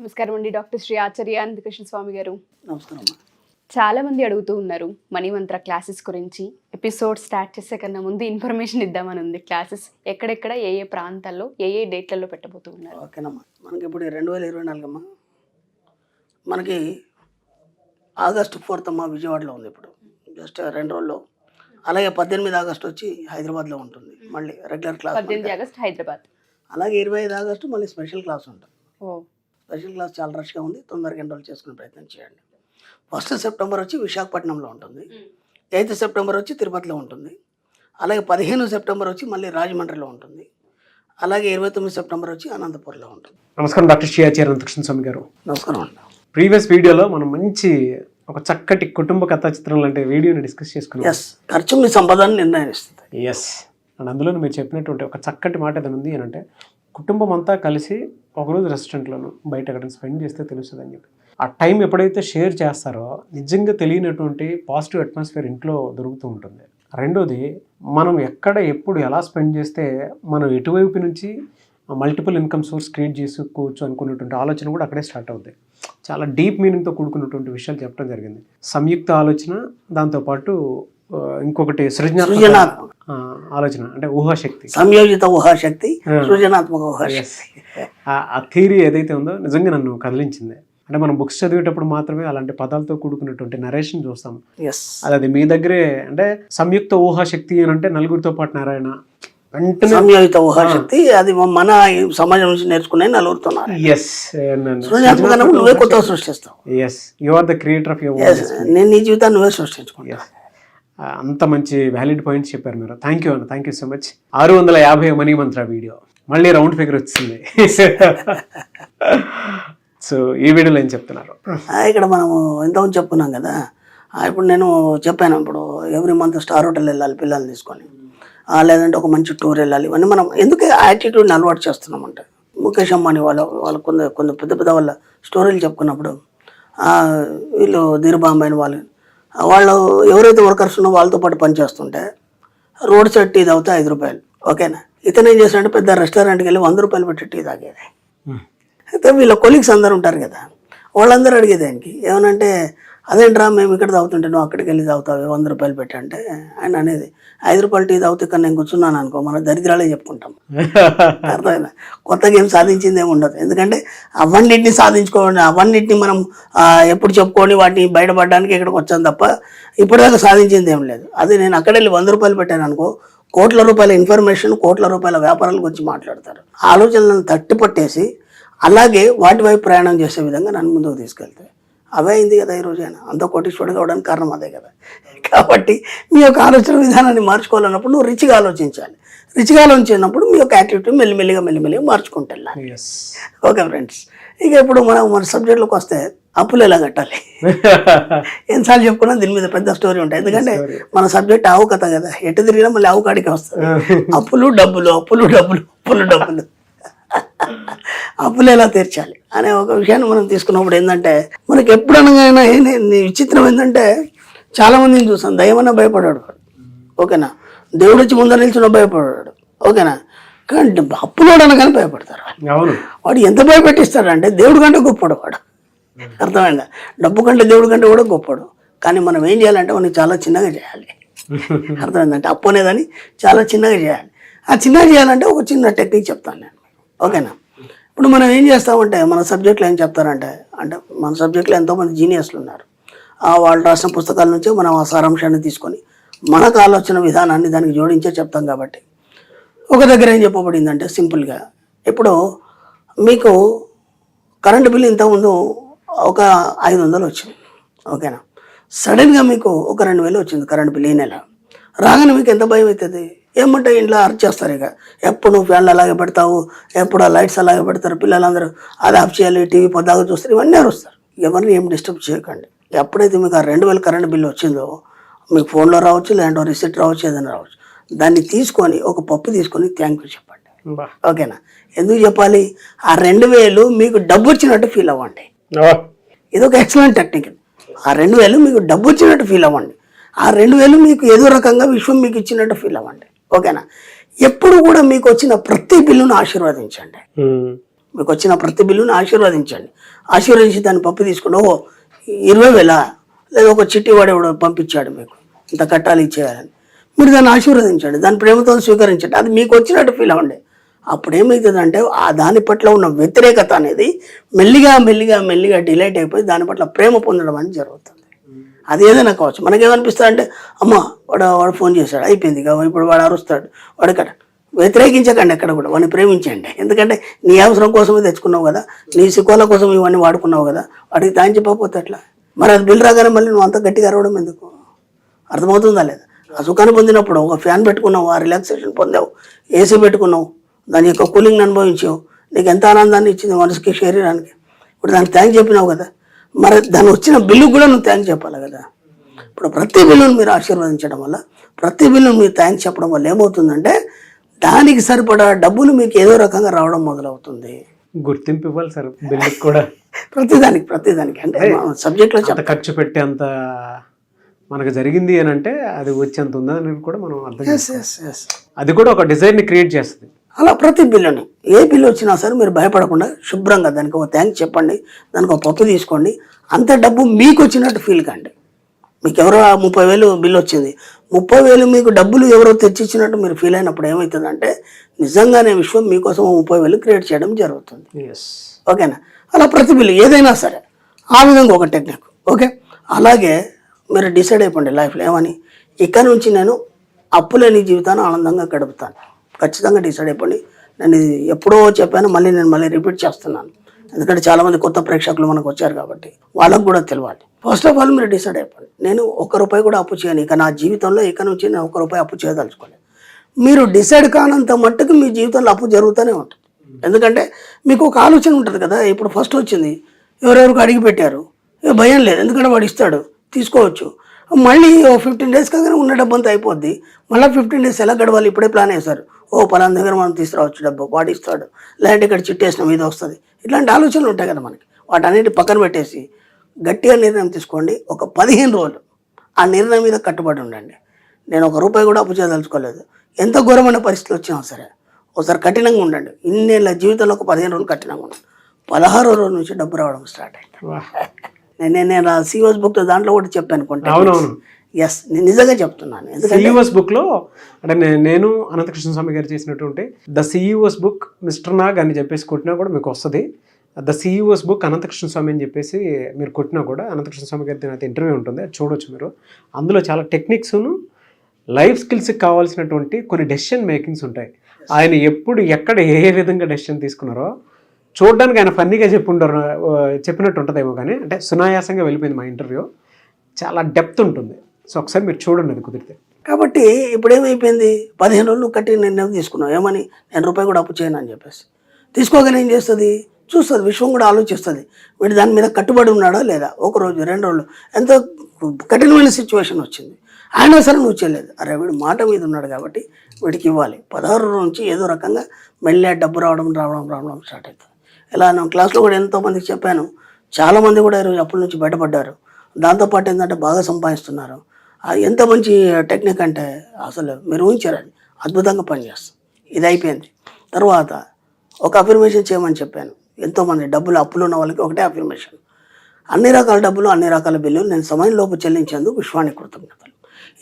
నమస్కారం అండి, డాక్టర్ శ్రీ ఆచార్య అనంతకృష్ణ స్వామి గారు. నమస్కారం. చాలా మంది అడుగుతూ ఉన్నారు మణిమంత్ర క్లాసెస్ గురించి. ఎపిసోడ్ స్టార్ట్ చేసే కన్నా ముందు ఇన్ఫర్మేషన్ ఇద్దామని ఉంది. క్లాసెస్ ఎక్కడెక్కడ, ఏ ఏ ప్రాంతాల్లో, ఏ ఏ డేట్లలో పెట్టబోతూ ఉన్నారు? ఓకేనమ్మా. మనకి ఇప్పుడు 2024 అమ్మా. మనకి ఆగస్టు 4th అమ్మా విజయవాడలో ఉంది. ఇప్పుడు జస్ట్ 2 రోజుల్లో. అలాగే 18 ఆగస్టు వచ్చి హైదరాబాద్లో ఉంటుంది. మళ్ళీ రెగ్యులర్ క్లాస్ 18 ఆగస్ట్ హైదరాబాద్. అలాగే 25 ఆగస్టు మళ్ళీ స్పెషల్ క్లాస్ ఉంటుంది. ఓ, స్పెషల్ క్లాస్ చాలా రష్గా ఉంది. తొందరగా ఎన్రోల్ చేసుకునే ప్రయత్నం చేయండి. 1 సెప్టెంబర్ వచ్చి విశాఖపట్నంలో ఉంటుంది. 8 సెప్టెంబర్ వచ్చి తిరుపతిలో ఉంటుంది. అలాగే 15 సెప్టెంబర్ వచ్చి మళ్ళీ రాజమండ్రిలో ఉంటుంది. అలాగే 29 సెప్టెంబర్ వచ్చి అనంతపురంలో ఉంటుంది. నమస్కారం డాక్టర్ శ్రీ ఆచార్య అనంతకృష్ణ స్వామి గారు. నమస్కారం అండి. ప్రీవియస్ వీడియోలో మనం మంచి ఒక చక్కటి కుటుంబ కథా చిత్రం లాంటి వీడియోని డిస్కస్ చేసుకున్నాం. ఎస్, ఖర్చు మీ సంపదను నిర్ణయిస్తుంది. ఎస్, అండ్ అందులో మీరు చెప్పినటువంటి ఒక చక్కటి మాట ఏదైనా ఉంది అని అంటే, కుటుంబం అంతా కలిసి ఒకరోజు రెస్టారెంట్లోనూ బయట ఎక్కడ స్పెండ్ చేస్తే తెలుస్తుంది అని చెప్పి. ఆ టైం ఎప్పుడైతే షేర్ చేస్తారో నిజంగా తెలియనటువంటి పాజిటివ్ అట్మాస్ఫియర్ ఇంట్లో దొరుకుతూ ఉంటుంది. రెండోది, మనం ఎక్కడ ఎప్పుడు ఎలా స్పెండ్ చేస్తే మనం ఎటువైపు నుంచి మల్టిపుల్ ఇన్కమ్ సోర్స్ క్రియేట్ చేసుకోవచ్చు అనుకున్నటువంటి ఆలోచన కూడా అక్కడే స్టార్ట్ అవుతాయి. చాలా డీప్ మీనింగ్తో కూడుకున్నటువంటి విషయాలు చెప్పడం జరిగింది. సంయుక్త ఆలోచన, దాంతోపాటు ఇంకొకటి సృజనాత్మక ఆలోచన అంటే ఊహాశక్తి, సంయోజిత ఊహాశక్తి, సృజనాత్మక ఊహాశక్తి. ఆ థియరీ ఏదైతే ఉందో నిజంగా నన్ను కదిలించింది. అంటే మనం బుక్స్ చదివేటప్పుడు మాత్రమే అలాంటి పదాలతో కూడుకున్నటువంటి నరేషన్ చూస్తాం. అది మీ దగ్గరే అంటే సంయుక్త ఊహాశక్తి అని అంటే నలుగురితో పాటు నారాయణ అంటే సంయోజిత ఊహాశక్తి. అది మన సమాజం నుంచి నేర్చుకునే నలుగురుతున్నారు. నువ్వే కొత్తగా సృష్టిస్తావు. You are the creator of your world. నేను నీ జీవితాన్ని నువ్వే సృష్టించుకుంటా. అంత మంచి వ్యాలిడ్ పాయింట్స్ చెప్పారు మీరు. Thank you so much. 650 Manimantra video మళ్ళీ రౌండ్ ఫిగర్ వచ్చింది. సో ఈ వీడియోలో ఏం చెప్తున్నారు? ఇక్కడ మనము ఎంతమంది చెప్పుకున్నాం కదా. ఇప్పుడు నేను చెప్పాను, ఇప్పుడు ఎవ్రీ మంత్ స్టార్ హోటల్ వెళ్ళాలి పిల్లల్ని తీసుకొని, లేదంటే ఒక మంచి టూర్ వెళ్ళాలి. ఇవన్నీ మనం ఎందుకు యాటిట్యూడ్ని అలవాటు చేస్తున్నామంటే, ముఖేష్ అంబానీ వాళ్ళు కొంత పెద్ద వాళ్ళ స్టోరీలు చెప్పుకున్నప్పుడు వీళ్ళు ధీరుబాంబాయిని వాళ్ళు ఎవరైతే వర్కర్స్ ఉన్నో వాళ్ళతో పాటు పనిచేస్తుంటే రోడ్ సైడ్ టీ తాగితే 5 రూపాయలు. ఓకేనా. ఇతను ఏం చేస్తాడంటే పెద్ద రెస్టారెంట్కి వెళ్ళి 100 రూపాయలు పెట్టి టీ తాగేది. అయితే వీళ్ళ కొలీగ్స్ అందరు ఉంటారు కదా, వాళ్ళందరూ అడిగేది ఆయనకి ఏమనంటే, అదేంట్రా మేము ఇక్కడ తాగుతుంటే నువ్వు అక్కడికి వెళ్ళి తాగుతావు 100 రూపాయలు పెట్టి అంటే, ఆయన అనేది 5 రూపాయలు టీ తాగితే ఇక్కడ నేను కూర్చున్నాను అనుకో, మన దరిద్రాలే చెప్పుకుంటాం. అర్థమైనా? కొత్తగా ఏం సాధించింది ఏమి ఉండదు. ఎందుకంటే అవన్నింటినీ సాధించుకోండి, అవన్నింటినీ మనం ఎప్పుడు చెప్పుకొని వాటిని బయటపడడానికి ఇక్కడికి వచ్చాను తప్ప ఇప్పటిదాకా సాధించింది ఏం లేదు. అది నేను అక్కడ వెళ్ళి 100 రూపాయలు పెట్టాను అనుకో, కోట్ల రూపాయల ఇన్ఫర్మేషన్, కోట్ల రూపాయల వ్యాపారాల గురించి మాట్లాడతారు. ఆలోచనలను తట్టిపట్టేసి అలాగే వాటి వైపు ప్రయాణం చేసే విధంగా నన్ను ముందుకు తీసుకెళ్తాయి. అవే అయింది కదా ఈరోజు ఆయన అంత కోటీశ్వరుడు కావడానికి కారణం అదే కదా. కాబట్టి మీ యొక్క ఆలోచన విధానాన్ని మార్చుకోవాలన్నప్పుడు నువ్వు రిచ్గా ఆలోచించాలి. రిచ్గా ఆలోచించినప్పుడు మీ యొక్క యాటిట్యూడ్ మెల్లిమెల్లిగా మార్చుకుంటూ వెళ్ళాలి. ఓకే ఫ్రెండ్స్, ఇక ఇప్పుడు మన సబ్జెక్ట్లోకి వస్తే అప్పులు ఎలా కట్టాలి ఎన్నిసార్లు చెప్పుకున్నా దీని మీద పెద్ద స్టోరీ ఉంటాయి. ఎందుకంటే మన సబ్జెక్ట్ ఆవు కథ కదా, ఎటు తిరిగినా మళ్ళీ ఆవు కాడికి వస్తుంది. అప్పులు డబ్బులు అప్పులు ఎలా తీర్చాలి అనే ఒక విషయాన్ని మనం తీసుకున్నప్పుడు ఏంటంటే, మనకి ఎప్పుడనగా విచిత్రం ఏంటంటే, చాలా మందిని చూసాం దయ్యమన్నా భయపడాడు. ఓకేనా. దేవుడు వచ్చి ముందర నిల్చున్న భయపడాడు. ఓకేనా. కానీ అప్పులోడు అనగానే భయపడతారు. వాడు ఎంత భయపెట్టిస్తాడంటే దేవుడు కంటే గొప్పడు వాడు. అర్థమైందా? డబ్బు కంటే దేవుడు కంటే కూడా గొప్పడు. కానీ మనం ఏం చేయాలంటే వాడిని చాలా చిన్నగా చేయాలి. అర్థమైందంటే అప్పు అనేదని చాలా చిన్నగా చేయాలి. ఆ చిన్నగా చేయాలంటే ఒక చిన్న టెక్నిక్ చెప్తాను నేను. ఓకేనా. ఇప్పుడు మనం ఏం చేస్తామంటే, మన సబ్జెక్ట్లో ఏం చెప్తారంటే, మన సబ్జెక్ట్లో ఎంతోమంది జీనియస్లు ఉన్నారు. వాళ్ళు రాసిన పుస్తకాల నుంచే మనం ఆ సారాంశాన్ని తీసుకొని మనకు ఆలోచన విధానాన్ని దానికి జోడించే చెప్తాం. కాబట్టి ఒక దగ్గర ఏం చెప్పబడిందంటే సింపుల్గా, ఇప్పుడు మీకు కరెంటు బిల్లు ఇంతకుముందు ఒక 500 వచ్చింది. ఓకేనా. సడన్గా మీకు ఒక 2000 వచ్చింది కరెంటు బిల్లు ఈ నెల. రాగానే మీకు ఎంత భయం అవుతుంది? ఏమంటే ఇంట్లో అరిచేస్తారు. ఇక ఎప్పుడు నువ్వు ఫ్యాన్లు అలాగే పెడతావు, ఎప్పుడు ఆ లైట్స్ అలాగే పెడతారు, పిల్లలందరూ అది ఆఫ్ చేయాలి, టీవీ పొద్దాగా చూస్తారు, ఇవన్నీ అరుస్తారు. ఎవరిని ఏం డిస్టర్బ్ చేయకండి. ఎప్పుడైతే మీకు ఆ 2000 కరెంట్ బిల్లు వచ్చిందో, మీకు ఫోన్లో రావచ్చు, లేదంటే రిసిప్ట్ రావచ్చు, ఏదైనా రావచ్చు, దాన్ని తీసుకొని ఒక పప్పు తీసుకొని థ్యాంక్ యూ చెప్పండి. ఓకేనా. ఎందుకు చెప్పాలి? ఆ 2000 మీకు డబ్బు వచ్చినట్టు ఫీల్ అవ్వండి. ఇది ఒక ఎక్సలెంట్ టెక్నిక్. ఆ 2000 మీకు డబ్బు వచ్చినట్టు ఫీల్ అవ్వండి. ఆ 2000 మీకు ఏదో రకంగా విశ్వం మీకు ఇచ్చినట్టు ఫీల్ అవ్వండి. ఓకేనా. ఎప్పుడు కూడా మీకు వచ్చిన ప్రతి బిల్లును ఆశీర్వదించండి. మీకు వచ్చిన ప్రతి బిల్లుని ఆశీర్వదించండి. ఆశీర్వదించి దాన్ని పప్పు తీసుకుని 20,000 లేదా ఒక చిట్టి వాడు పంపించాడు మీకు ఇంత కట్టాలి ఇచ్చేయాలని, మీరు దాన్ని ఆశీర్వదించండి, దాని ప్రేమతో స్వీకరించండి. అది మీకు వచ్చినట్టు ఫీల్ అవ్వండి. అప్పుడు ఏమవుతుందంటే ఆ దాని పట్ల ఉన్న వ్యతిరేకత అనేది మెల్లిగా మెల్లిగా మెల్లిగా డిలైట్ అయిపోయి దాని పట్ల ప్రేమ పొందడం అనేది జరుగుతుంది. అది ఏదైనా కావచ్చు. మనకేమనిపిస్తుంది అంటే అమ్మ వాడు ఫోన్ చేశాడు అయిపోయింది, ఇప్పుడు వాడు అరుస్తాడు, వాడు ఇక్కడ వ్యతిరేకించకండి, ఎక్కడ కూడా వాడిని ప్రేమించండి. ఎందుకంటే నీ అవసరం కోసమే తెచ్చుకున్నావు కదా, నీ సిక్కుల కోసం ఇవన్నీ వాడుకున్నావు కదా, వాడికి థ్యాంక్స్ చెప్పకపోతే ఎట్లా? మరి అది బిల్ రాగానే మళ్ళీ నువ్వు అంత గట్టిగా అరవడం ఎందుకు? అర్థమవుతుందా లేదా? ఆ సుఖాన్ని పొందినప్పుడు ఒక ఫ్యాన్ పెట్టుకున్నావు, ఆ రిలాక్సేషన్ పొందావు, ఏసీ పెట్టుకున్నావు, దాని యొక్క కూలింగ్ని అనుభవించావు, నీకు ఎంత ఆనందాన్ని ఇచ్చింది మనసుకి, శరీరానికి. ఇప్పుడు దానికి థ్యాంక్స్ చెప్పినావు కదా, మరి దాని వచ్చిన బిల్లు కూడా నువ్వు థ్యాంక్స్ చెప్పాలి కదా. ఇప్పుడు ప్రతి బిల్లును మీరు ఆశీర్వదించడం వల్ల, ప్రతి బిల్లును మీరు థ్యాంక్స్ చెప్పడం వల్ల ఏమవుతుందంటే దానికి సరిపడా డబ్బులు మీకు ఏదో రకంగా రావడం మొదలవుతుంది. గుర్తింపు ఇవ్వాలి సార్ బిల్లుకి కూడా. ప్రతిదానికి అంటే సబ్జెక్ట్లో ఖర్చు పెట్టే అంత మనకు జరిగింది అని అంటే అది వచ్చేంత ఉందని కూడా మనం అర్థం చేసుకోవాలి. అది కూడా ఒక డిజైన్ని క్రియేట్ చేస్తుంది. అలా ప్రతి బిల్లుని ఏ బిల్లు వచ్చినా సరే మీరు భయపడకుండా శుభ్రంగా దానికి ఒక థ్యాంక్స్ చెప్పండి, దానికి ఒక పప్పు తీసుకోండి. అంత డబ్బు మీకు వచ్చినట్టు ఫీల్ కండి. మీకు ఎవరో 30,000 బిల్లు వచ్చింది, 30,000 మీకు డబ్బులు ఎవరో తెచ్చిచ్చినట్టు మీరు ఫీల్ అయినప్పుడు ఏమవుతుందంటే నిజంగానే విశ్వం మీకోసం 30,000 క్రియేట్ చేయడం జరుగుతుంది. ఓకేనా? అలా ప్రతి బిల్లు ఏదైనా సరే ఆ విధంగా ఒక టెక్నిక్. ఓకే, అలాగే మీరు డిసైడ్ అయిపోండి లైఫ్లో ఏమని, ఇక్కడ నుంచి నేను అప్పులేని జీవితాన్ని ఆనందంగా గడుపుతాను. ఖచ్చితంగా డిసైడ్ అయిపోండి. నేను ఇది ఎప్పుడో చెప్పాను, నేను రిపీట్ చేస్తున్నాను. ఎందుకంటే చాలామంది కొత్త ప్రేక్షకులు మనకు వచ్చారు కాబట్టి వాళ్ళకు కూడా తెలియాలి. ఫస్ట్ ఆఫ్ ఆల్ మీరు డిసైడ్ అయిపోండి, నేను ₹1 కూడా అప్పు చేయను. ఇక నా జీవితంలో ఇక నుంచి నేను ₹1 అప్పు చేయదలుచుకోలేదు. మీరు డిసైడ్ కానంత మట్టుకు మీ జీవితంలో అప్పు జరుగుతూనే ఉంటుంది. ఎందుకంటే మీకు ఒక ఆలోచన ఉంటుంది కదా, ఇప్పుడు ఫస్ట్ వచ్చింది ఎవరెవరికి అడిగి పెట్టారు, భయం లేదు, ఎందుకంటే వాడు ఇస్తాడు, తీసుకోవచ్చు. మళ్ళీ 15 డేస్ కాగానే ఉన్న డబ్బు అంతా అయిపోద్ది. మళ్ళీ 15 డేస్ ఎలా గడవాలి ఇప్పుడే ప్లాన్ వేశారు. పలానా దగ్గర మనం తీసుకురావచ్చు డబ్బు, వాడు ఇస్తాడు, లేదంటే ఇక్కడ చిట్టేసిన మీద వస్తుంది. ఇట్లాంటి ఆలోచనలు ఉంటాయి కదా మనకి. వాటన్నిటి పక్కన పెట్టేసి గట్టిగా నిర్ణయం తీసుకోండి. ఒక 15 రోజులు ఆ నిర్ణయం మీద కట్టుబడి ఉండండి. నేను ₹1 కూడా అప్పు చేయదలుచుకోలేదు, ఎంత ఘోరమైన పరిస్థితులు వచ్చినా సరే ఒకసారి కఠినంగా ఉండండి. ఇన్నేళ్ళ జీవితంలో ఒక 15 రోజులు కఠినంగా ఉండండి. 16వ రోజు నుంచి డబ్బు రావడం స్టార్ట్ అయింది. నేను సిఓస్ బుక్ దాంట్లో కూడా చెప్పాను. ఎస్, నేను నిజంగా చెప్తున్నాను. సిఇఓస్ బుక్ లో అంటే నేను అనంతకృష్ణ స్వామి గారు చేసినటువంటి the CEOs book mister Nag అని చెప్పేసి కొట్టినా కూడా మీకు వస్తుంది. ద సిఇఓస్ బుక్ అనంతకృష్ణ స్వామి అని చెప్పేసి మీరు కొట్టినా కూడా అనంతకృష్ణ స్వామి గారి అయితే ఇంటర్వ్యూ ఉంటుంది, అది చూడొచ్చు మీరు. అందులో చాలా టెక్నిక్స్ను లైఫ్ స్కిల్స్కి కావాల్సినటువంటి కొన్ని డెసిషన్ మేకింగ్స్ ఉంటాయి. ఆయన ఎప్పుడు ఎక్కడ ఏ విధంగా డెసిషన్ తీసుకున్నారో చూడడానికి ఆయన ఫన్నీగా చెప్పినట్టు ఉంటుందేమో, కానీ అంటే సునాయాసంగా వెళ్ళిపోయింది మా ఇంటర్వ్యూ. చాలా డెప్త్ ఉంటుంది. సో ఒకసారి మీరు చూడండి అది కుదిరితే. కాబట్టి ఇప్పుడు ఏమైపోయింది, 15 రోజులు కట్టి నిర్ణయం తీసుకున్నావు ఏమని, నేను ₹1 కూడా అప్పు చేయను అని చెప్పేసి. తీసుకోగానే ఏం చేస్తుంది, చూస్తుంది, విశ్వం కూడా ఆలోచిస్తుంది వీడు దాని మీద కట్టుబడి ఉన్నాడా లేదా. 1 రోజు 2 రోజులు ఎంతో కఠినమైన సిచ్యువేషన్ వచ్చింది, అయినా సరే నువ్వు చేయలేదు. అరే వీడు మాట మీద ఉన్నాడు కాబట్టి వీడికి ఇవ్వాలి. 16 రోజు నుంచి ఏదో రకంగా మెల్లే డబ్బు రావడం స్టార్ట్ అవుతుంది. ఇలా నేను క్లాస్లో కూడా ఎంతోమందికి చెప్పాను, చాలామంది కూడా ఈరోజు అప్పుల నుంచి బయటపడ్డారు. దాంతోపాటు ఏంటంటే బాగా సంపాదిస్తున్నారు. ఎంత మంచి టెక్నిక్ అంటే అసలు మీరు ఊహించారు, అది అద్భుతంగా పనిచేస్తుంది. ఇది అయిపోయింది. తర్వాత ఒక అఫర్మేషన్ చేయమని చెప్పాను. ఎంతోమంది డబ్బులు అప్పులు ఉన్న వాళ్ళకి ఒకటే అఫర్మేషన్, అన్ని రకాల డబ్బులు అన్ని రకాల బిల్లులు నేను సమయంలోపు చెల్లించేందుకు విశ్వానికి కృతజ్ఞతలు.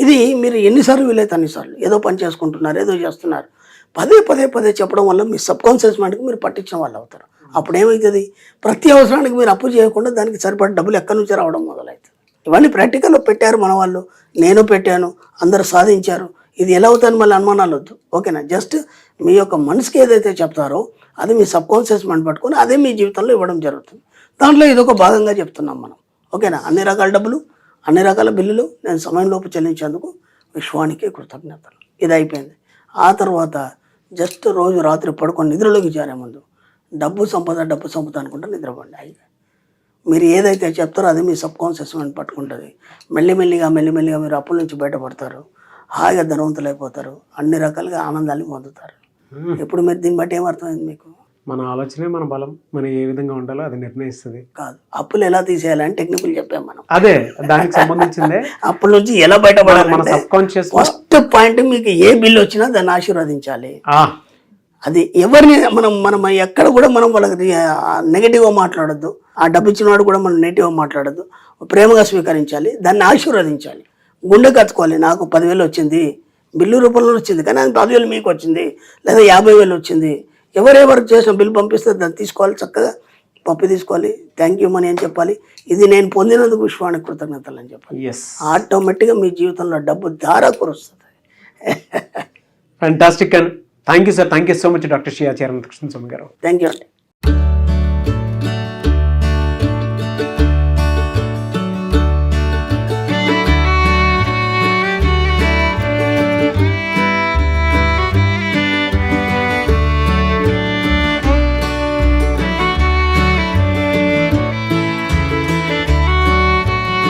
ఇది మీరు ఎన్నిసార్లు వీలైతే అన్నిసార్లు ఏదో పని చేసుకుంటున్నారు, ఏదో చేస్తున్నారు, పదే చెప్పడం వల్ల మీ సబ్కాన్షియస్ మైండ్కి మీరు పట్టించిన వాళ్ళు అవుతారు. అప్పుడు ఏమవుతుంది, ప్రతి అవసరానికి మీరు అప్పు చేయకుండా దానికి సరిపడే డబ్బులు ఎక్కడి నుంచి రావడం మొదలవుతుంది. ఇవన్నీ ప్రాక్టికల్లో పెట్టారు మన వాళ్ళు, నేను పెట్టాను, అందరూ సాధించారు. ఇది ఎలా అవుతుందని మళ్ళీ అనుమానాలు వద్దు. ఓకేనా? జస్ట్ మీ యొక్క మనసుకి ఏదైతే చెప్తారో అది మీ సబ్కాన్షియస్ మైండ్ పట్టుకొని అదే మీ జీవితంలో ఇవ్వడం జరుగుతుంది. దాంట్లో ఇదొక భాగంగా చెప్తున్నాం మనం. ఓకేనా? అన్ని రకాల డబ్బులు అన్ని రకాల బిల్లులు నేను సమయంలోపు చెల్లించేందుకు విశ్వానికి కృతజ్ఞతలు. ఇది అయిపోయింది. ఆ తర్వాత జస్ట్ రోజు రాత్రి పడుకొని నిద్రలోకి చేరే ముందు డబ్బు సంపద అనుకుంటే నిద్రపోండి. అయిగా మీరు ఏదైతే చెప్తారో అది మీ సబ్కాన్షియస్ మైండ్ పట్టుకుంటుంది. మెల్లిమెల్లిగా మీరు అప్పుల నుంచి బయటపడతారు, హాయిగా ధనవంతులు అయిపోతారు, అన్ని రకాలుగా ఆనందాన్ని పొందుతారు. ఇప్పుడు మీరు దీన్ని బట్టి ఏమర్థమైంది మీకు? మన ఆలోచనే మన బలం, మనం ఏ విధంగా ఉండాలో అది నిర్ణయిస్తుంది. కాదు, అప్పులు ఎలా తీసేయాలని టెక్నికల్ చెప్పాం మనం. అదే దానికి సంబంధించిందే. అప్పుల నుంచి ఎలా బయటపడాలి, మన సబ్కాన్షియస్ ఫస్ట్ పాయింట్ మీకు ఏ బిల్లు వచ్చినా దాన్ని ఆశీర్వదించాలి. అది ఎవరిని మనం ఎక్కడ కూడా మనం వాళ్ళకి నెగిటివ్గా మాట్లాడొద్దు. ఆ డబ్బు ఇచ్చినవాడు కూడా మనం నెగిటివ్గా మాట్లాడొద్దు. ప్రేమగా స్వీకరించాలి, దాన్ని ఆశీర్వదించాలి. గుండె కత్తుకోవాలి. నాకు 10,000 వచ్చింది, బిల్లు రూపంలో వచ్చింది, కానీ అది 10,000 మీకు వచ్చింది, లేదా 50,000 వచ్చింది. ఎవరెవరు చేసిన బిల్లు పంపిస్తే దాన్ని తీసుకోవాలి, చక్కగా పప్పు తీసుకోవాలి, థ్యాంక్ యూ మనీ అని చెప్పాలి. ఇది నేను పొందినందుకు విశ్వానికి కృతజ్ఞతలు అని చెప్పాలి. ఎస్, ఆటోమేటిక్గా మీ జీవితంలో డబ్బు ధార కురుస్తుంది. Fantastic and thank you sir, thank you so much doctor Shri Acharya Krishna Swamy garu. Thank you అండి.